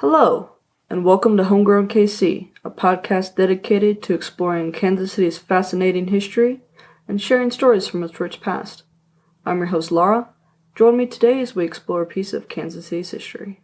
Hello, and welcome to Homegrown KC, a podcast dedicated to exploring Kansas City's fascinating history and sharing stories from its rich past. I'm your host, Laura. Join me today as we explore a piece of Kansas City's history.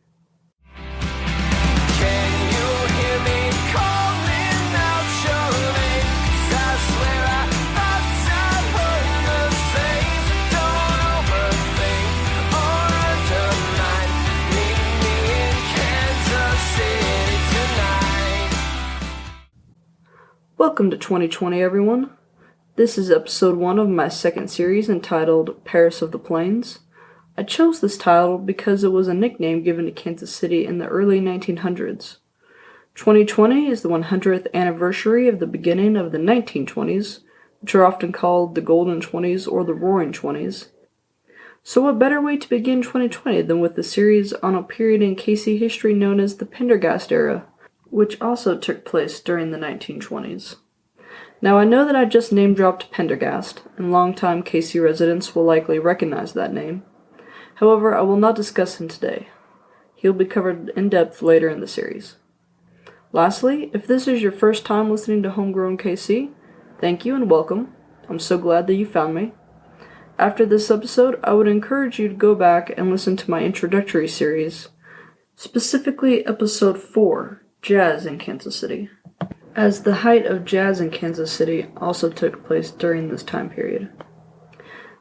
Welcome to 2020, everyone. This is episode 1 of my second series entitled Paris of the Plains. I chose this title because it was a nickname given to Kansas City in the early 1900s. 2020 is the 100th anniversary of the beginning of the 1920s, which are often called the Golden 20s or the Roaring 20s. So what better way to begin 2020 than with a series on a period in KC history known as the Pendergast era, which also took place during the 1920s. Now I know that I just name-dropped Pendergast, and longtime KC residents will likely recognize that name. However, I will not discuss him today. He'll be covered in depth later in the series. Lastly, if this is your first time listening to Homegrown KC, thank you and welcome. I'm so glad that you found me. After this episode, I would encourage you to go back and listen to my introductory series, specifically episode 4, Jazz in Kansas City, as the height of jazz in Kansas City also took place during this time period.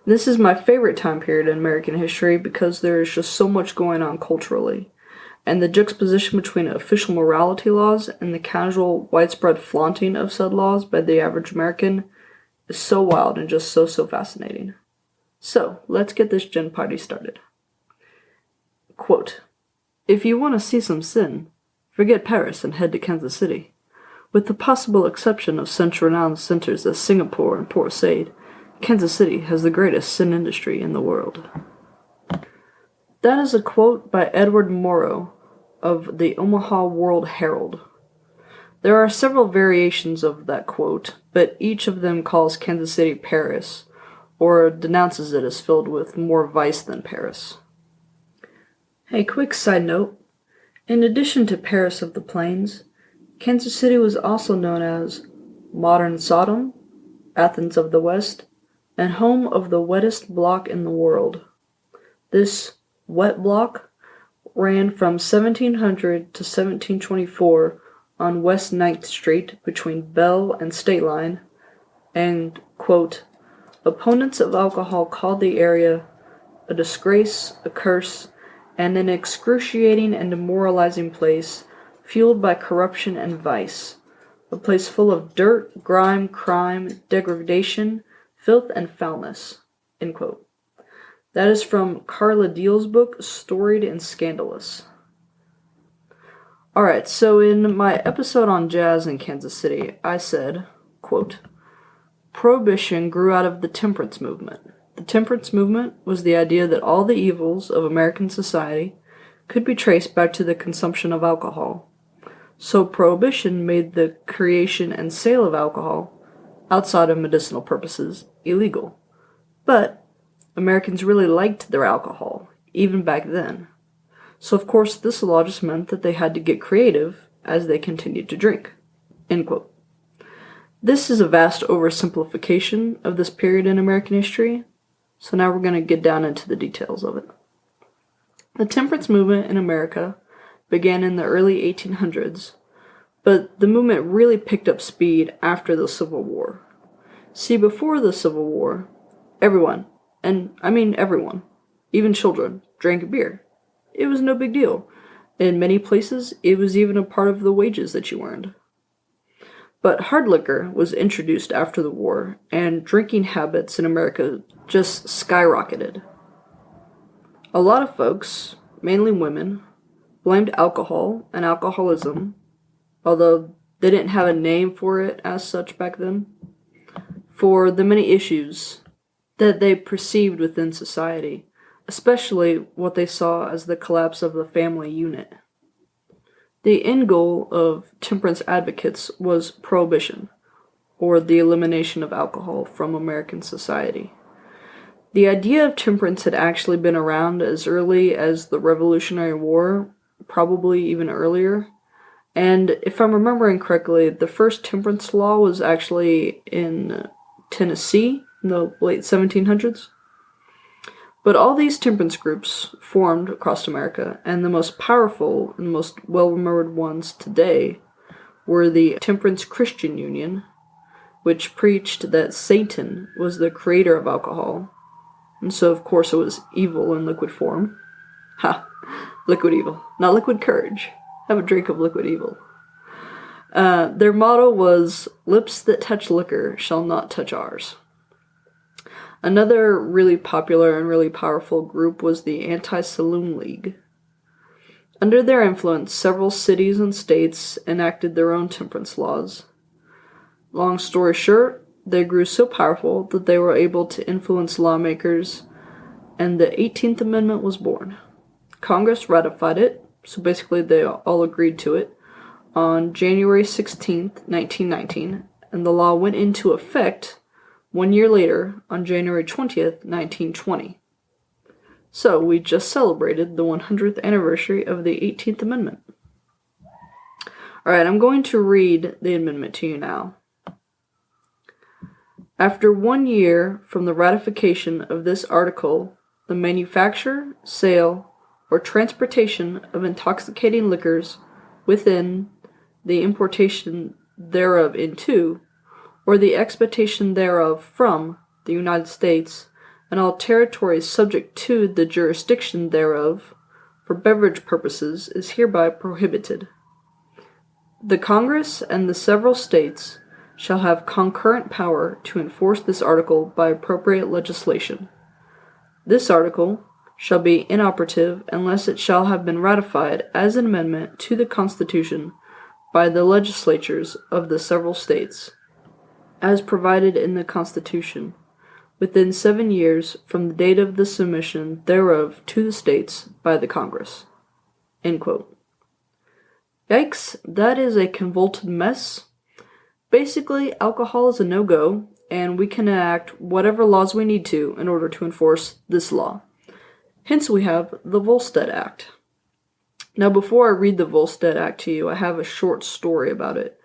This is my favorite time period in American history because there is just so much going on culturally, and the juxtaposition between official morality laws and the casual, widespread flaunting of said laws by the average American is so wild and just so fascinating. So, let's get this gin party started. Quote, "If you want to see some sin, forget Paris and head to Kansas City. With the possible exception of such renowned centers as Singapore and Port Said, Kansas City has the greatest sin industry in the world." That is a quote by Edward Morrow of the Omaha World Herald. There are several variations of that quote, but each of them calls Kansas City Paris, or denounces it as filled with more vice than Paris. Hey, quick side note. In addition to Paris of the Plains, Kansas City was also known as Modern Sodom, Athens of the West, and home of the wettest block in the world. This wet block ran from 1700 to 1724 on West 9th Street between Bell and State Line, and, quote, "Opponents of alcohol called the area a disgrace, a curse, and an excruciating and demoralizing place, fueled by corruption and vice, a place full of dirt, grime, crime, degradation, filth, and foulness." End quote. That is from Carla Deal's book, Storied and Scandalous. Alright, so in my episode on jazz in Kansas City, I said, quote, "Prohibition grew out of the temperance movement. The temperance movement was the idea that all the evils of American society could be traced back to the consumption of alcohol. So Prohibition made the creation and sale of alcohol, outside of medicinal purposes, illegal. But Americans really liked their alcohol, even back then. So of course this law just meant that they had to get creative as they continued to drink." End quote. This is a vast oversimplification of this period in American history, so now we're going to get down into the details of it. The temperance movement in America began in the early 1800s, but the movement really picked up speed after the Civil War. See, before the Civil War, everyone, and I mean everyone, even children, drank beer. It was no big deal. In many places, it was even a part of the wages that you earned. But hard liquor was introduced after the war, and drinking habits in America just skyrocketed. A lot of folks, mainly women, blamed alcohol and alcoholism, although they didn't have a name for it as such back then, for the many issues that they perceived within society, especially what they saw as the collapse of the family unit. The end goal of temperance advocates was prohibition, or the elimination of alcohol from American society. The idea of temperance had actually been around as early as the Revolutionary War, probably even earlier. And if I'm remembering correctly, the first temperance law was actually in Tennessee in the late 1700s. But all these temperance groups formed across America, and the most powerful and most well-remembered ones today were the Temperance Christian Union, which preached that Satan was the creator of alcohol, and so of course it was evil in liquid form. Ha! Liquid evil. Not liquid courage. Have a drink of liquid evil. Their motto was, "Lips that touch liquor shall not touch ours." Another really popular and really powerful group was the Anti-Saloon League. Under their influence, several cities and states enacted their own temperance laws. Long story short, they grew so powerful that they were able to influence lawmakers, and the 18th Amendment was born. Congress ratified it, so basically they all agreed to it, on January 16th, 1919, and the law went into effect 1 year later, on January 20th, 1920. So, we just celebrated the 100th anniversary of the 18th Amendment. Alright, I'm going to read the amendment to you now. After 1 year from the ratification of this article, the manufacture, sale, or transportation of intoxicating liquors within, the importation thereof into, or the exportation thereof from the United States, and all territories subject to the jurisdiction thereof, for beverage purposes, is hereby prohibited. The Congress and the several states shall have concurrent power to enforce this article by appropriate legislation. This article shall be inoperative unless it shall have been ratified as an amendment to the Constitution by the legislatures of the several states, as provided in the Constitution, within 7 years from the date of the submission thereof to the states by the Congress." End quote. Yikes, that is a convoluted mess. Basically, alcohol is a no-go, and we can enact whatever laws we need to in order to enforce this law. Hence we have the Volstead Act. Now before I read the Volstead Act to you, I have a short story about it.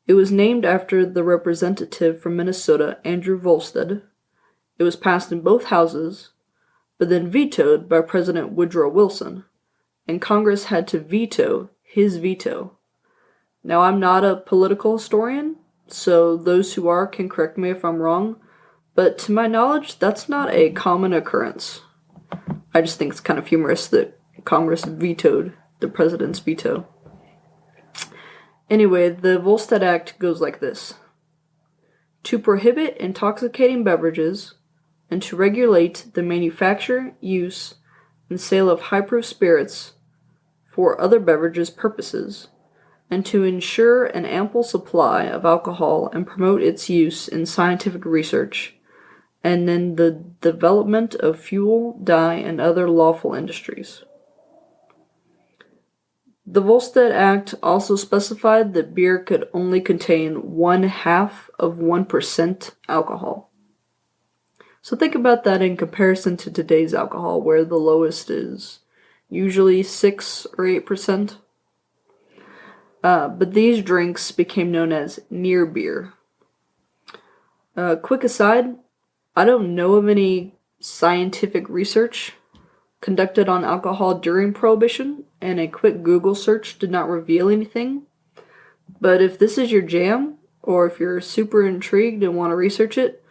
It was named after the representative from Minnesota, Andrew Volstead. It was passed in both houses, but then vetoed by President Woodrow Wilson, and Congress had to veto his veto. Now, I'm not a political historian, so those who are can correct me if I'm wrong, but to my knowledge, that's not a common occurrence. I just think it's kind of humorous that Congress vetoed the president's veto. Anyway, the Volstead Act goes like this. To prohibit intoxicating beverages and to regulate the manufacture, use, and sale of high-proof spirits for other beverages purposes, and to ensure an ample supply of alcohol and promote its use in scientific research, and in the development of fuel, dye, and other lawful industries. The Volstead Act also specified that beer could only contain 1/2 of 1% alcohol. So think about that in comparison to today's alcohol, where the lowest is usually 6 or 8%. But these drinks became known as near beer. Quick aside, I don't know of any scientific research conducted on alcohol during Prohibition, and a quick Google search did not reveal anything. But if this is your jam, or if you're super intrigued and want to research it,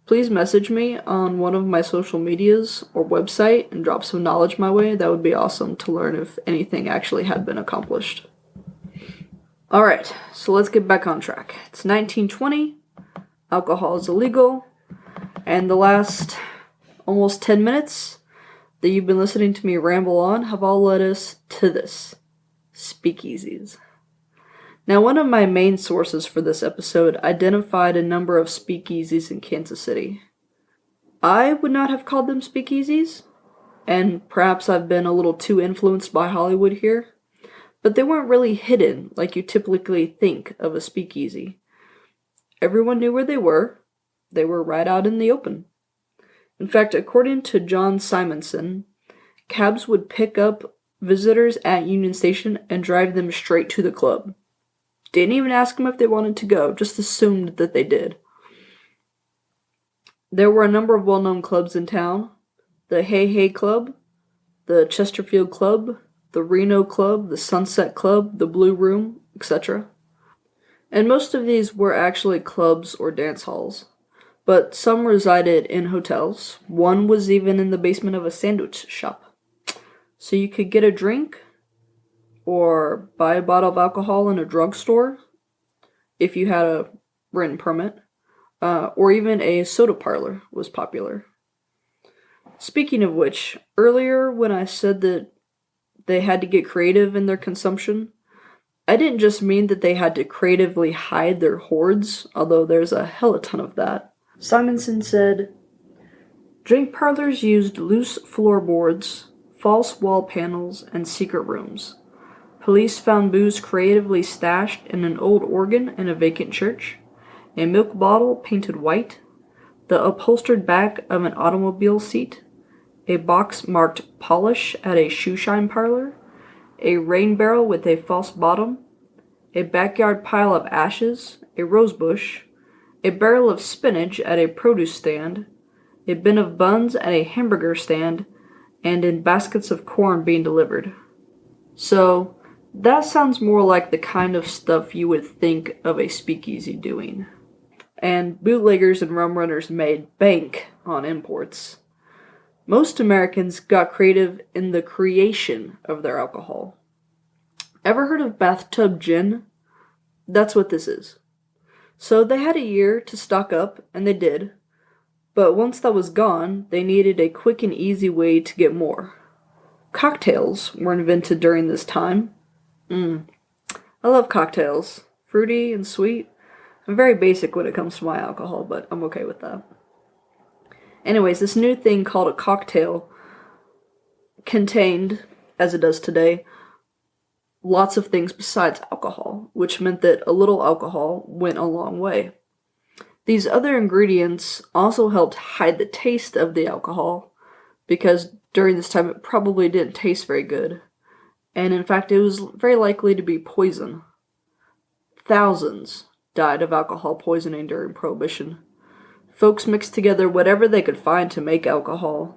please message me on one of my social medias or website and drop some knowledge my way. That would be awesome to learn if anything actually had been accomplished. Alright, so let's get back on track. It's 1920, alcohol is illegal, and the last almost 10 minutes that you've been listening to me ramble on have all led us to this. Speakeasies. Now, one of my main sources for this episode identified a number of speakeasies in Kansas City. I would not have called them speakeasies, and perhaps I've been a little too influenced by Hollywood here, but they weren't really hidden like you typically think of a speakeasy. Everyone knew where they were. They were right out in the open. In fact, according to John Simonson, cabs would pick up visitors at Union Station and drive them straight to the club. Didn't even ask them if they wanted to go, just assumed that they did. There were a number of well-known clubs in town. The Hey Hey Club, the Chesterfield Club, the Reno Club, the Sunset Club, the Blue Room, etc. And most of these were actually clubs or dance halls. But some resided in hotels. One was even in the basement of a sandwich shop. So you could get a drink or buy a bottle of alcohol in a drugstore if you had a written permit, or even a soda parlor was popular. Speaking of which, earlier when I said that they had to get creative in their consumption, I didn't just mean that they had to creatively hide their hoards, although there's a hella ton of that. Simonson said, drink parlors used loose floorboards, false wall panels, and secret rooms. Police found booze creatively stashed in an old organ in a vacant church, a milk bottle painted white, the upholstered back of an automobile seat, a box marked polish at a shoeshine parlor, a rain barrel with a false bottom, a backyard pile of ashes, a rose bush, a barrel of spinach at a produce stand, a bin of buns at a hamburger stand, and in baskets of corn being delivered. So, that sounds more like the kind of stuff you would think of a speakeasy doing. And bootleggers and rum runners made bank on imports. Most Americans got creative in the creation of their alcohol. Ever heard of bathtub gin? That's what this is. So they had a year to stock up, and they did. But once that was gone, they needed a quick and easy way to get more. Cocktails were invented during this time. I love cocktails. Fruity and sweet. I'm very basic when it comes to my alcohol, but I'm okay with that. Anyways, this new thing called a cocktail contained, as it does today, lots of things besides alcohol, which meant that a little alcohol went a long way. These other ingredients also helped hide the taste of the alcohol, because during this time it probably didn't taste very good. And in fact, it was very likely to be poison. Thousands died of alcohol poisoning during Prohibition. Folks mixed together whatever they could find to make alcohol.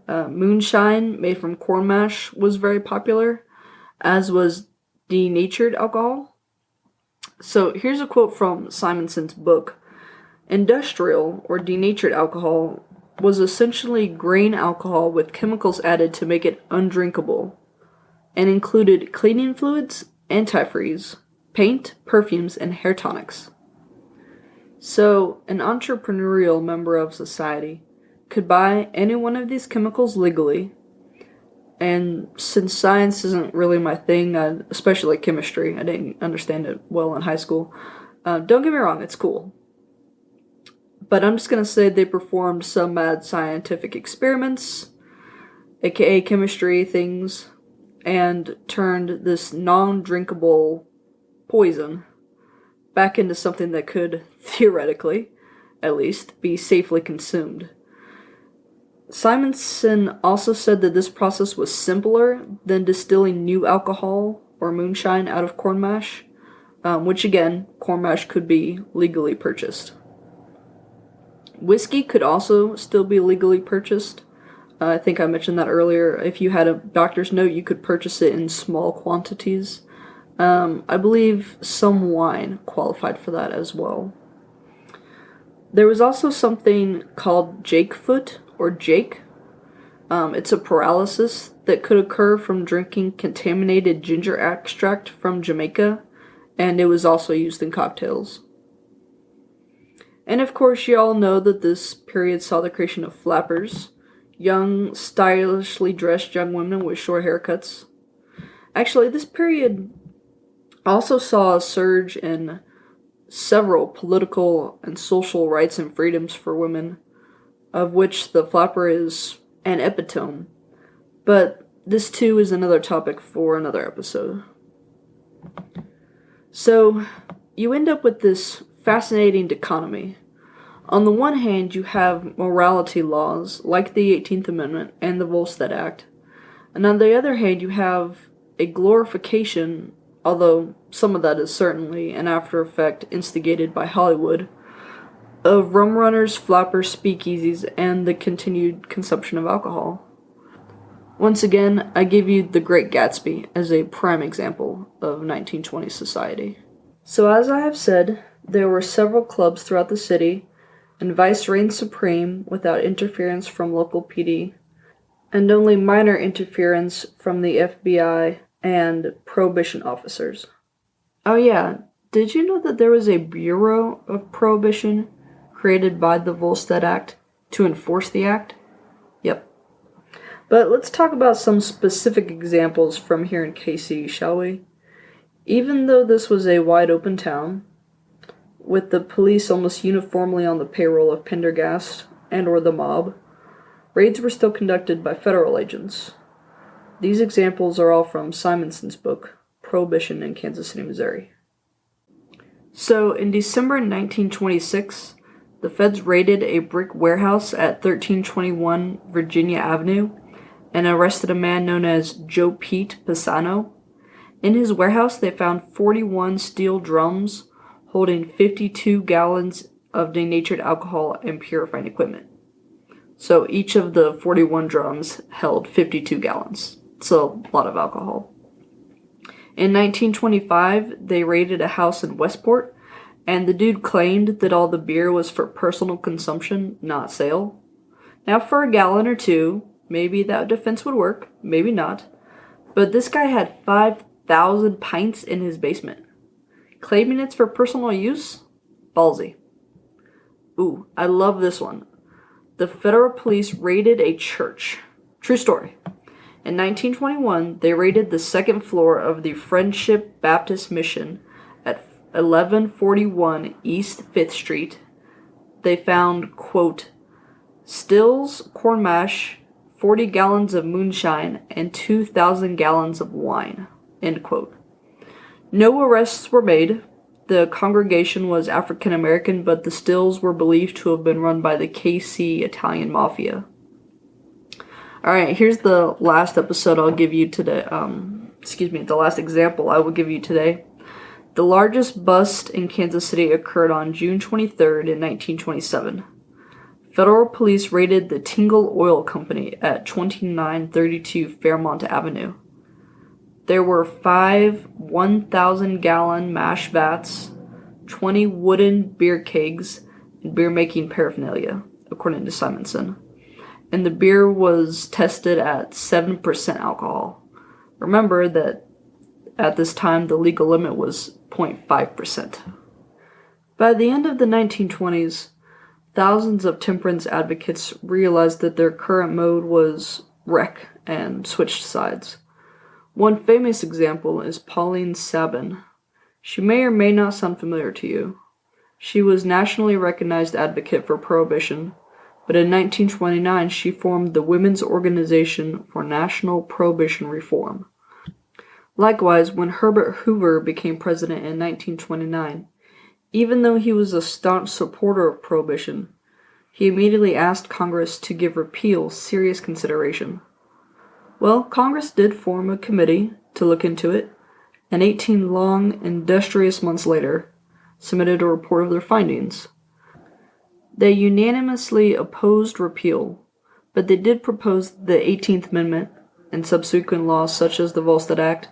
Moonshine, made from corn mash, was very popular, as was denatured alcohol. So here's a quote from Simonson's book. Industrial, or denatured alcohol, was essentially grain alcohol with chemicals added to make it undrinkable, and included cleaning fluids, antifreeze, paint, perfumes, and hair tonics. So, an entrepreneurial member of society could buy any one of these chemicals legally, and since science isn't really my thing, especially chemistry, I didn't understand it well in high school. Don't get me wrong, it's cool. But I'm just going to say they performed some mad scientific experiments, aka chemistry things, and turned this non-drinkable poison back into something that could, theoretically, at least, be safely consumed. Simonson also said that this process was simpler than distilling new alcohol or moonshine out of corn mash, which again, corn mash could be legally purchased. Whiskey could also still be legally purchased. I think I mentioned that earlier. If you had a doctor's note, you could purchase it in small quantities. I believe some wine qualified for that as well. There was also something called jakefoot, or jake. It's a paralysis that could occur from drinking contaminated ginger extract from Jamaica, and it was also used in cocktails. And of course, you all know that this period saw the creation of flappers, young, stylishly dressed young women with short haircuts. Actually, this period also saw a surge in several political and social rights and freedoms for women, of which the flapper is an epitome. But this too is another topic for another episode. So, you end up with this fascinating dichotomy. On the one hand, you have morality laws, like the 18th Amendment and the Volstead Act, And on the other hand, you have a glorification, although some of that is certainly an after effect instigated by Hollywood, of rum runners, flappers, speakeasies, and the continued consumption of alcohol. Once again, I give you The Great Gatsby as a prime example of 1920s society. So as I have said, there were several clubs throughout the city, and vice reigned supreme without interference from local PD, and only minor interference from the FBI and Prohibition officers. Oh yeah, did you know that there was a Bureau of Prohibition created by the Volstead Act to enforce the act? Yep. But let's talk about some specific examples from here in KC, shall we? Even though this was a wide-open town, with the police almost uniformly on the payroll of Pendergast and or the mob, raids were still conducted by federal agents. These examples are all from Simonson's book, Prohibition in Kansas City, Missouri. So, in December 1926, the feds raided a brick warehouse at 1321 Virginia Avenue and arrested a man known as Joe Pete Pisano. In his warehouse, they found 41 steel drums holding 52 gallons of denatured alcohol and purifying equipment. So each of the 41 drums held 52 gallons. It's a lot of alcohol. In 1925, they raided a house in Westport, and the dude claimed that all the beer was for personal consumption, not sale. Now, for a gallon or two, maybe that defense would work, maybe not. But this guy had 5,000 pints in his basement. Claiming it's for personal use? Ballsy. Ooh, I love this one. The federal police raided a church. True story. In 1921, they raided the second floor of the Friendship Baptist Mission at 1141 East 5th Street. They found, quote, stills, corn mash, 40 gallons of moonshine, and 2,000 gallons of wine, end quote. No arrests were made. The congregation was African American, but the stills were believed to have been run by the KC Italian Mafia. Alright, here's the last episode I'll give you today. The last example I will give you today. The largest bust in Kansas City occurred on June 23rd in 1927. Federal police raided the Tingle Oil Company at 2932 Fairmont Avenue. There were 5 1,000-gallon mash vats, 20 wooden beer kegs, and beer-making paraphernalia, according to Simonson. And the beer was tested at 7% alcohol. Remember that at this time the legal limit was 0.5%. By the end of the 1920s, thousands of temperance advocates realized that their current mode was wreck and switched sides. One famous example is Pauline Sabin. She may or may not sound familiar to you. She was nationally recognized advocate for Prohibition, but in 1929 she formed the Women's Organization for National Prohibition Reform. Likewise, when Herbert Hoover became president in 1929, even though he was a staunch supporter of Prohibition, he immediately asked Congress to give repeal serious consideration. Well, Congress did form a committee to look into it, and 18 long, industrious months later, submitted a report of their findings. They unanimously opposed repeal, but they did propose the 18th Amendment and subsequent laws such as the Volstead Act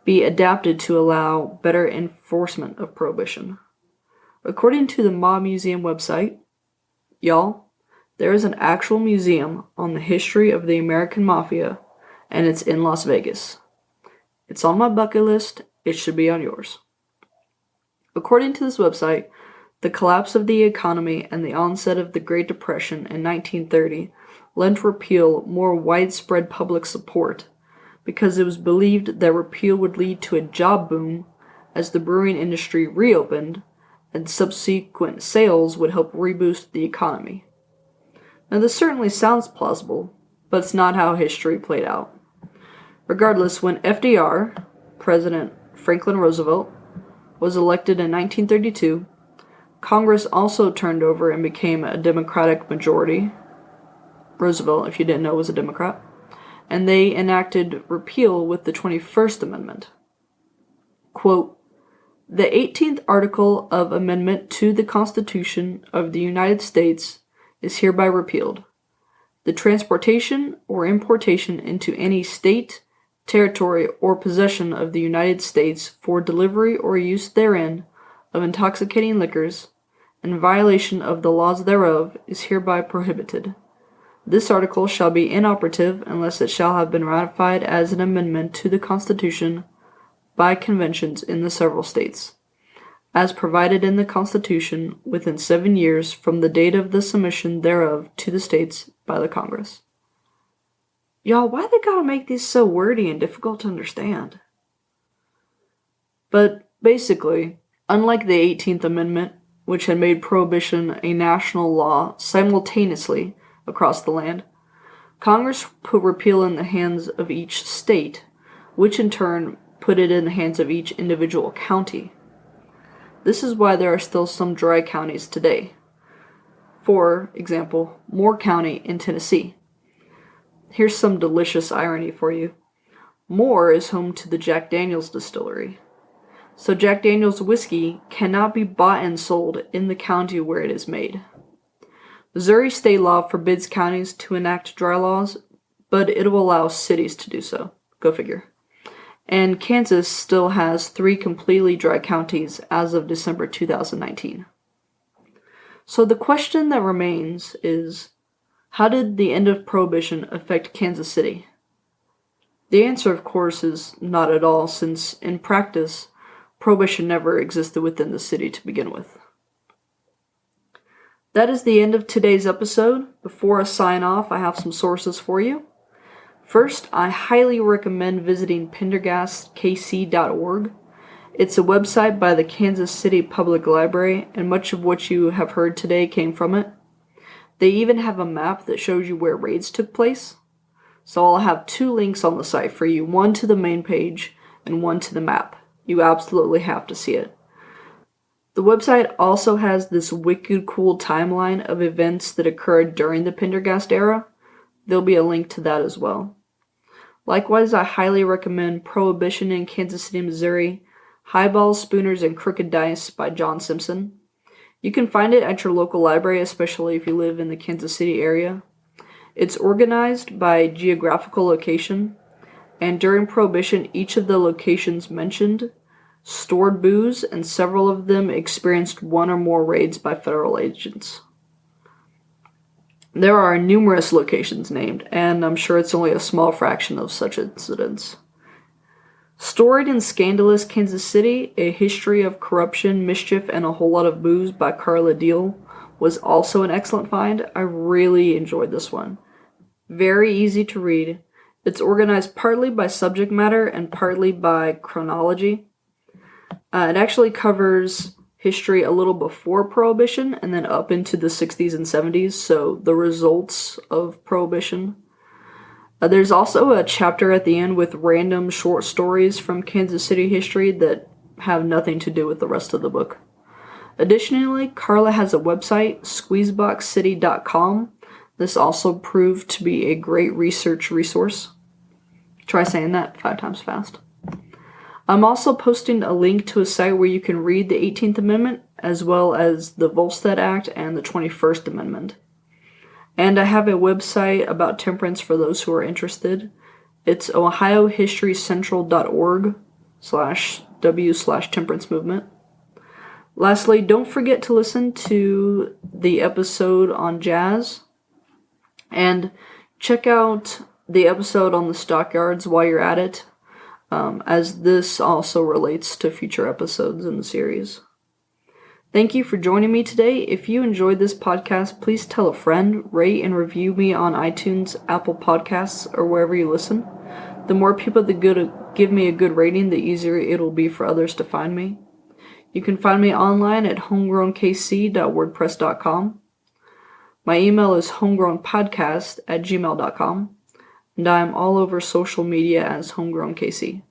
be adapted to allow better enforcement of Prohibition. According to the Mob Museum website, y'all, there is an actual museum on the history of the American Mafia, and it's in Las Vegas. It's on my bucket list, it should be on yours. According to this website, the collapse of the economy and the onset of the Great Depression in 1930 lent repeal more widespread public support because it was believed that repeal would lead to a job boom as the brewing industry reopened and subsequent sales would help reboost the economy. Now this certainly sounds plausible, but it's not how history played out. Regardless, when FDR, President Franklin Roosevelt, was elected in 1932, Congress also turned over and became a Democratic majority. Roosevelt, if you didn't know, was a Democrat. and they enacted repeal with the 21st Amendment. Quote, "The 18th article of amendment to the Constitution of the United States is hereby repealed. The transportation or importation into any state, territory, or possession of the United States for delivery or use therein of intoxicating liquors, in violation of the laws thereof, is hereby prohibited. This article shall be inoperative unless it shall have been ratified as an amendment to the Constitution by conventions in the several states, as provided in the Constitution within 7 years from the date of the submission thereof to the states by the Congress." Y'all, why they gotta make these so wordy and difficult to understand? But basically, unlike the 18th Amendment, which had made prohibition a national law simultaneously across the land, Congress put repeal in the hands of each state, which in turn put it in the hands of each individual county. This is why there are still some dry counties today. For example, Moore County in Tennessee. Here's some delicious irony for you. Moore is home to the Jack Daniel's distillery. So Jack Daniel's whiskey cannot be bought and sold in the county where it is made. Missouri state law forbids counties to enact dry laws, but it will allow cities to do so. Go figure. And Kansas still has 3 completely dry counties as of December 2019. So the question that remains is, how did the end of Prohibition affect Kansas City? The answer, of course, is not at all, since in practice, Prohibition never existed within the city to begin with. That is the end of today's episode. Before I sign off, I have some sources for you. First, I highly recommend visiting pendergastkc.org. It's a website by the Kansas City Public Library, and much of what you have heard today came from it. They even have a map that shows you where raids took place. So I'll have 2 links on the site for you, one to the main page and one to the map. You absolutely have to see it. The website also has this wicked cool timeline of events that occurred during the Pendergast era. There'll be a link to that as well. Likewise, I highly recommend Prohibition in Kansas City, Missouri, Highballs, Spooners, and Crooked Dice by John Simpson. You can find it at your local library, especially if you live in the Kansas City area. It's organized by geographical location, and during Prohibition, each of the locations mentioned stored booze, and several of them experienced 1 or more raids by federal agents. There are numerous locations named, and I'm sure it's only a small fraction of such incidents. Storied and Scandalous Kansas City, A History of Corruption, Mischief, and a Whole Lot of Booze by Carla Deal was also an excellent find. I really enjoyed this one. Very easy to read. It's organized partly by subject matter and partly by chronology. It actually covers history a little before Prohibition and then up into the 60s and 70s, so the results of Prohibition. There's also a chapter at the end with random short stories from Kansas City history that have nothing to do with the rest of the book. Additionally, Carla has a website, squeezeboxcity.com. This also proved to be a great research resource. Try saying that 5 times fast. I'm also posting a link to a site where you can read the 18th Amendment, as well as the Volstead Act and the 21st Amendment. And I have a website about temperance for those who are interested. It's ohiohistorycentral.org/w/temperance movement. Lastly, don't forget to listen to the episode on jazz, and check out the episode on the stockyards while you're at it, as this also relates to future episodes in the series. Thank you for joining me today. If you enjoyed this podcast, please tell a friend, rate and review me on iTunes, Apple Podcasts, or wherever you listen. The more people that give me a good rating, the easier it'll be for others to find me. You can find me online at homegrownkc.wordpress.com. My email is homegrownpodcast@gmail.com, and I am all over social media as HomegrownKC.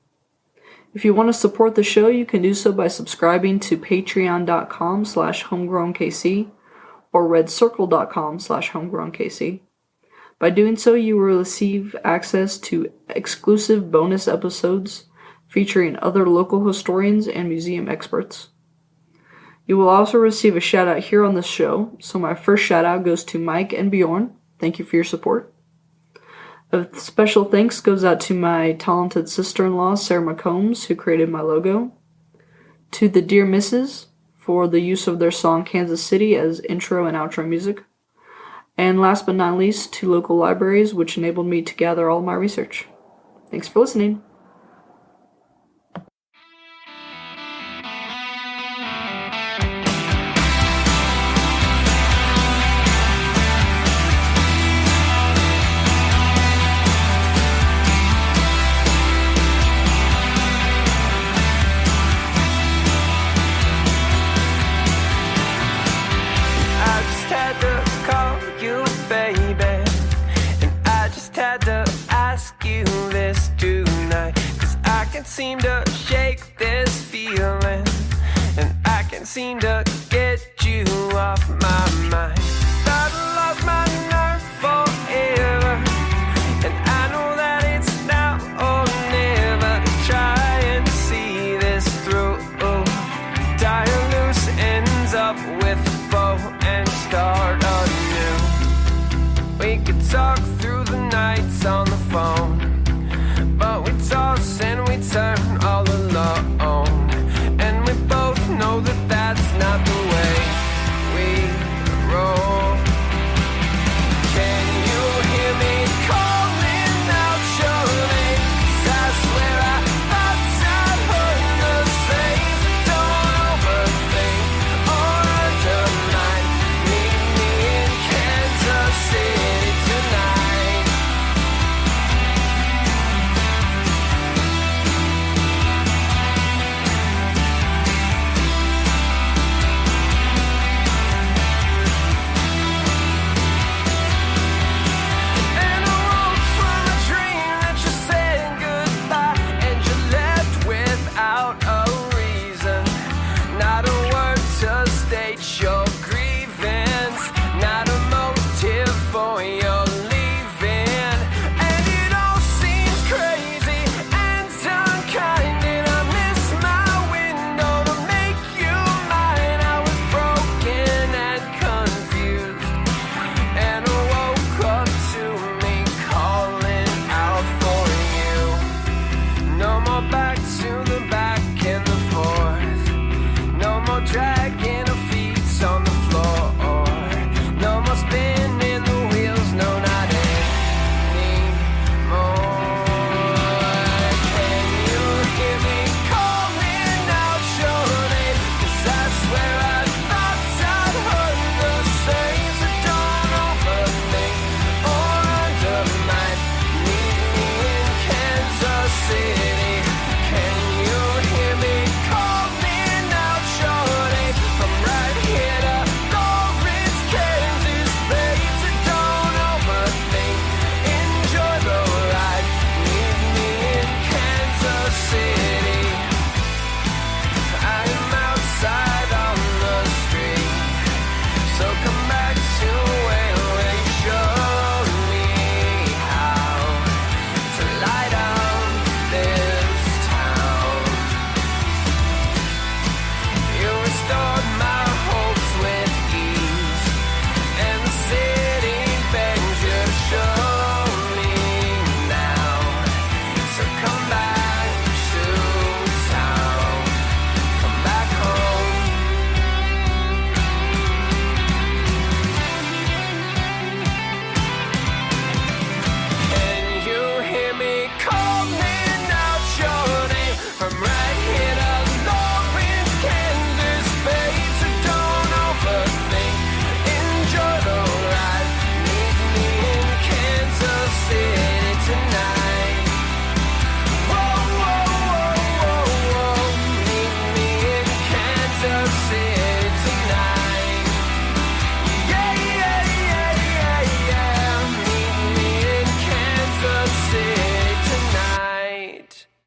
If you want to support the show, you can do so by subscribing to patreon.com/homegrownkc or redcircle.com/homegrownkc. By doing so, you will receive access to exclusive bonus episodes featuring other local historians and museum experts. You will also receive a shout out here on this show, so my first shout out goes to Mike and Bjorn. Thank you for your support. A special thanks goes out to my talented sister-in-law, Sarah McCombs, who created my logo. To the Dear Misses for the use of their song Kansas City as intro and outro music. And last but not least, to local libraries, which enabled me to gather all my research. Thanks for listening. Seem to shake this feeling, and I can seem to